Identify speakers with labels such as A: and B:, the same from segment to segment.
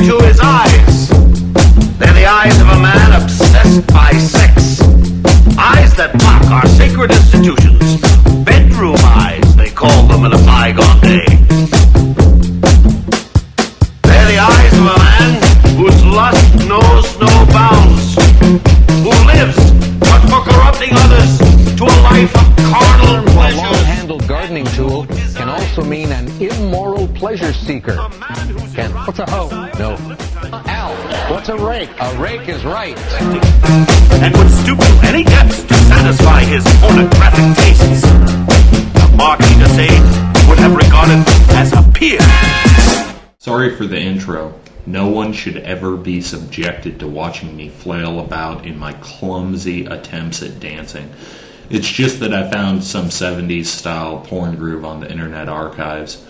A: into his eyes. They're the eyes of a man obsessed by sex. Eyes that mock our sacred institutions. Bedroom eyes, they called them in a bygone day. They're the eyes of a man whose lust knows no bounds, who lives but for corrupting others to a life of carnal pleasures.
B: A long-handled gardening tool can also mean an immoral pleasure seeker. Ken, what's a hoe? No. Al, what's a rake? A rake is right.
A: And would stoop to any depths to satisfy his pornographic tastes. A Marquis de Sade would have regarded as a peer.
C: Sorry for the intro. No one should ever be subjected to watching me flail about in my clumsy attempts at dancing. It's just that I found some 70s style porn groove on the Internet Archives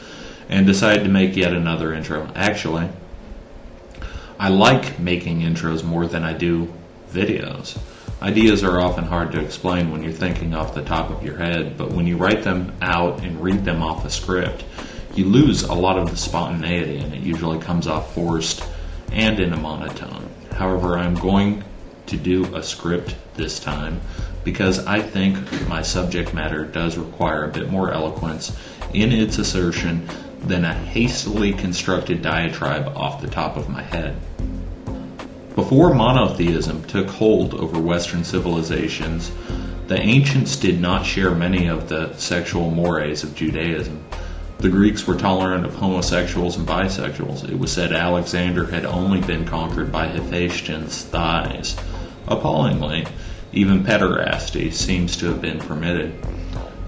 C: and decided to make yet another intro. Actually, I like making intros more than I do videos. Ideas are often hard to explain when you're thinking off the top of your head, but when you write them out and read them off a script, you lose a lot of the spontaneity and it usually comes off forced and in a monotone. However, I'm going to do a script this time because I think my subject matter does require a bit more eloquence in its assertion than a hastily constructed diatribe off the top of my head. Before monotheism took hold over Western civilizations, the ancients did not share many of the sexual mores of Judaism. The Greeks were tolerant of homosexuals and bisexuals. It was said Alexander had only been conquered by Hephaestion's thighs. Appallingly, even pederasty seems to have been permitted.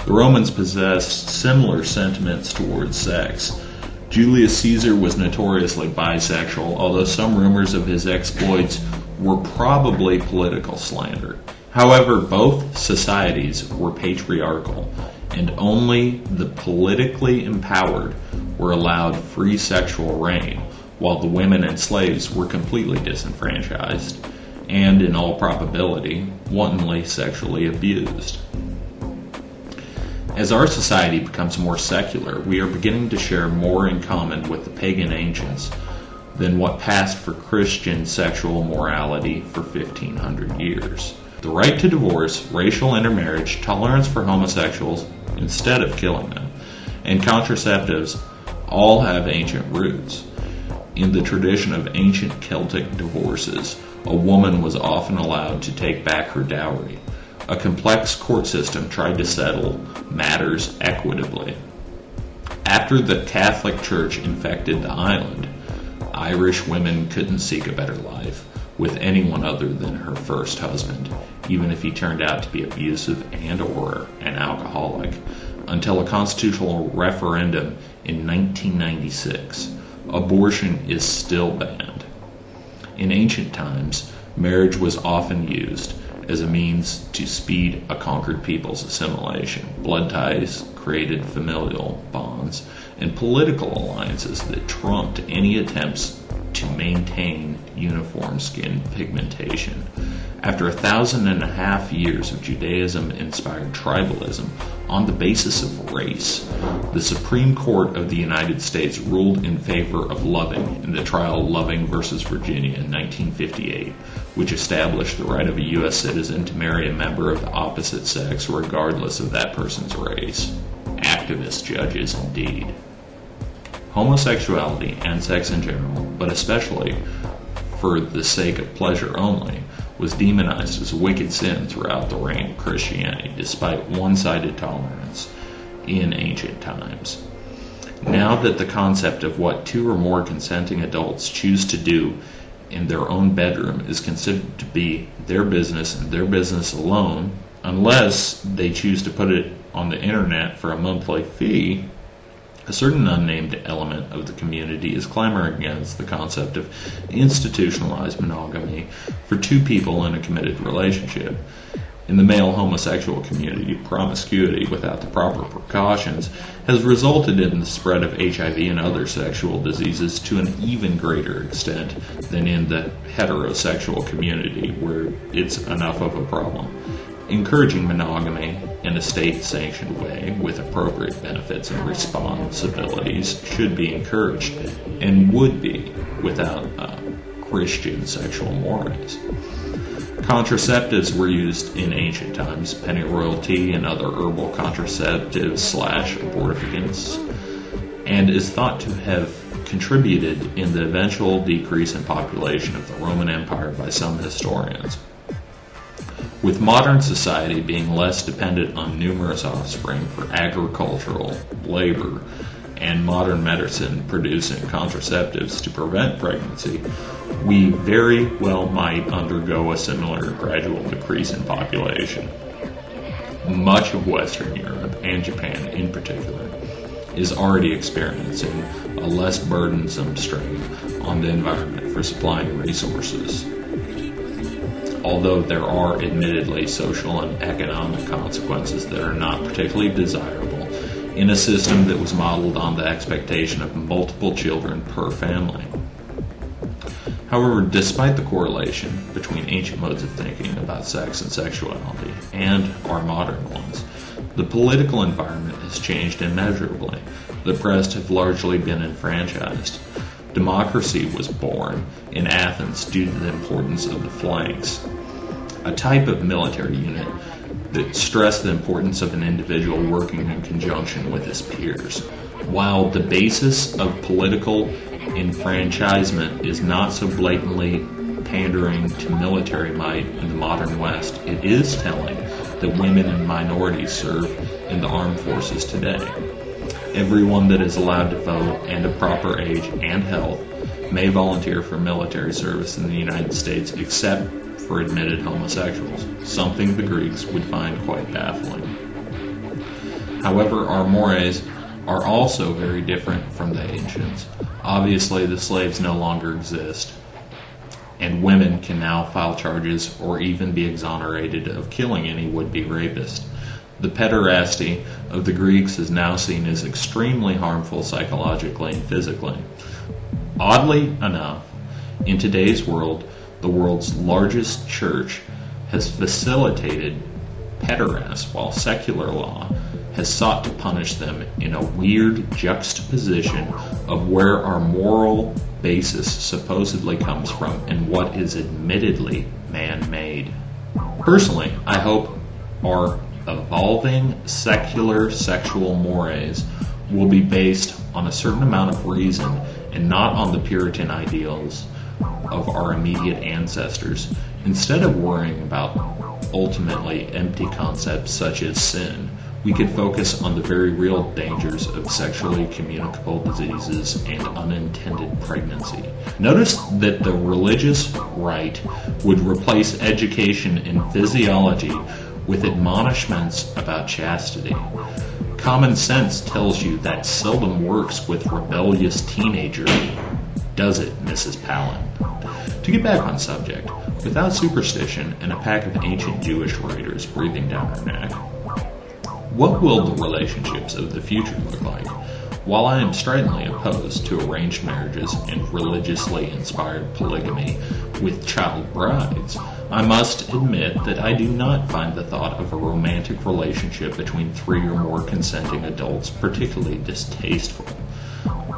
C: The Romans possessed similar sentiments towards sex. Julius Caesar was notoriously bisexual, although some rumors of his exploits were probably political slander. However, both societies were patriarchal, and only the politically empowered were allowed free sexual reign, while the women and slaves were completely disenfranchised, and in all probability, wantonly sexually abused. As our society becomes more secular, we are beginning to share more in common with the pagan ancients than what passed for Christian sexual morality for 1500 years. The right to divorce, racial intermarriage, tolerance for homosexuals instead of killing them, and contraceptives all have ancient roots. In the tradition of ancient Celtic divorces, a woman was often allowed to take back her dowry. A complex court system tried to settle matters equitably. After the Catholic Church infected the island, Irish women couldn't seek a better life with anyone other than her first husband, even if he turned out to be abusive and/or an alcoholic, until a constitutional referendum in 1996. Abortion is still banned. In ancient times, marriage was often used as a means to speed a conquered people's assimilation. Blood ties created familial bonds and political alliances that trumped any attempts to maintain uniform skin pigmentation. After 1,500 years of Judaism-inspired tribalism on the basis of race, the Supreme Court of the United States ruled in favor of Loving in the trial Loving versus Virginia in 1958, which established the right of a U.S. citizen to marry a member of the opposite sex regardless of that person's race. Activist judges indeed. Homosexuality and sex in general, but especially for the sake of pleasure only, was demonized as a wicked sin throughout the reign of Christianity, despite one-sided tolerance in ancient times. Now that the concept of what two or more consenting adults choose to do in their own bedroom is considered to be their business and their business alone, unless they choose to put it on the internet for a monthly fee, a certain unnamed element of the community is clamoring against the concept of institutionalized monogamy for two people in a committed relationship. In the male homosexual community, promiscuity without the proper precautions has resulted in the spread of HIV and other sexual diseases to an even greater extent than in the heterosexual community, where it's enough of a problem. Encouraging monogamy in a state-sanctioned way with appropriate benefits and responsibilities should be encouraged and would be without Christian sexual mores. Contraceptives were used in ancient times, pennyroyal tea and other herbal contraceptives / abortificants, and is thought to have contributed in the eventual decrease in population of the Roman Empire by some historians. With modern society being less dependent on numerous offspring for agricultural labor and modern medicine producing contraceptives to prevent pregnancy, we very well might undergo a similar gradual decrease in population. Much of Western Europe, and Japan in particular, is already experiencing a less burdensome strain on the environment for supplying resources. Although there are admittedly social and economic consequences that are not particularly desirable in a system that was modeled on the expectation of multiple children per family. However, despite the correlation between ancient modes of thinking about sex and sexuality and our modern ones, the political environment has changed immeasurably. The oppressed have largely been enfranchised. Democracy was born in Athens due to the importance of the phalanx, a type of military unit that stressed the importance of an individual working in conjunction with his peers. While the basis of political enfranchisement is not so blatantly pandering to military might in the modern West, it is telling that women and minorities serve in the armed forces today. Everyone that is allowed to vote and of proper age and health may volunteer for military service in the United States except for admitted homosexuals, something the Greeks would find quite baffling. However, our mores are also very different from the ancients. Obviously, the slaves no longer exist, and women can now file charges or even be exonerated of killing any would-be rapist. The pederasty of the Greeks is now seen as extremely harmful psychologically and physically. Oddly enough, in today's world, the world's largest church has facilitated pederasts while secular law has sought to punish them in a weird juxtaposition of where our moral basis supposedly comes from and what is admittedly man-made. Personally, I hope our evolving secular sexual mores will be based on a certain amount of reason and not on the Puritan ideals of our immediate ancestors. Instead of worrying about ultimately empty concepts such as sin, we could focus on the very real dangers of sexually communicable diseases and unintended pregnancy. Notice that the religious right would replace education in physiology with admonishments about chastity. Common sense tells you that seldom works with rebellious teenagers. Does it, Mrs. Palin? To get back on subject, without superstition and a pack of ancient Jewish writers breathing down our neck, what will the relationships of the future look like? While I am stridently opposed to arranged marriages and religiously inspired polygamy with child brides, I must admit that I do not find the thought of a romantic relationship between 3 or more consenting adults particularly distasteful.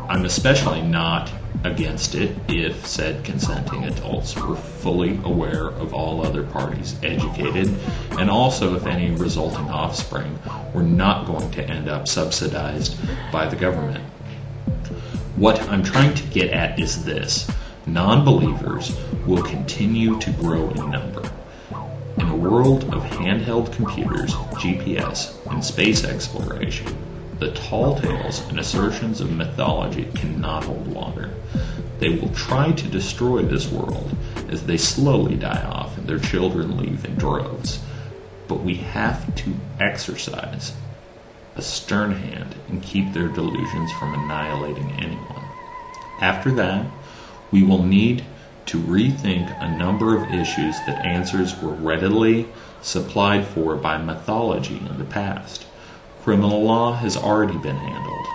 C: I'm especially not against it if said consenting adults were fully aware of all other parties educated, and also if any resulting offspring were not going to end up subsidized by the government. What I'm trying to get at is this: non-believers will continue to grow in number. In a world of handheld computers, GPS, and space exploration, the tall tales and assertions of mythology cannot hold water. They will try to destroy this world as they slowly die off and their children leave in droves. But we have to exercise a stern hand and keep their delusions from annihilating anyone. After that, we will need to rethink a number of issues that answers were readily supplied for by mythology in the past. Criminal law has already been handled,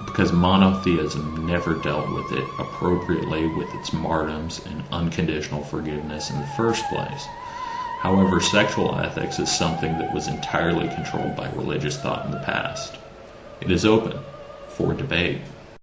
C: because monotheism never dealt with it appropriately with its martyrdoms and unconditional forgiveness in the first place. However, sexual ethics is something that was entirely controlled by religious thought in the past. It is open for debate.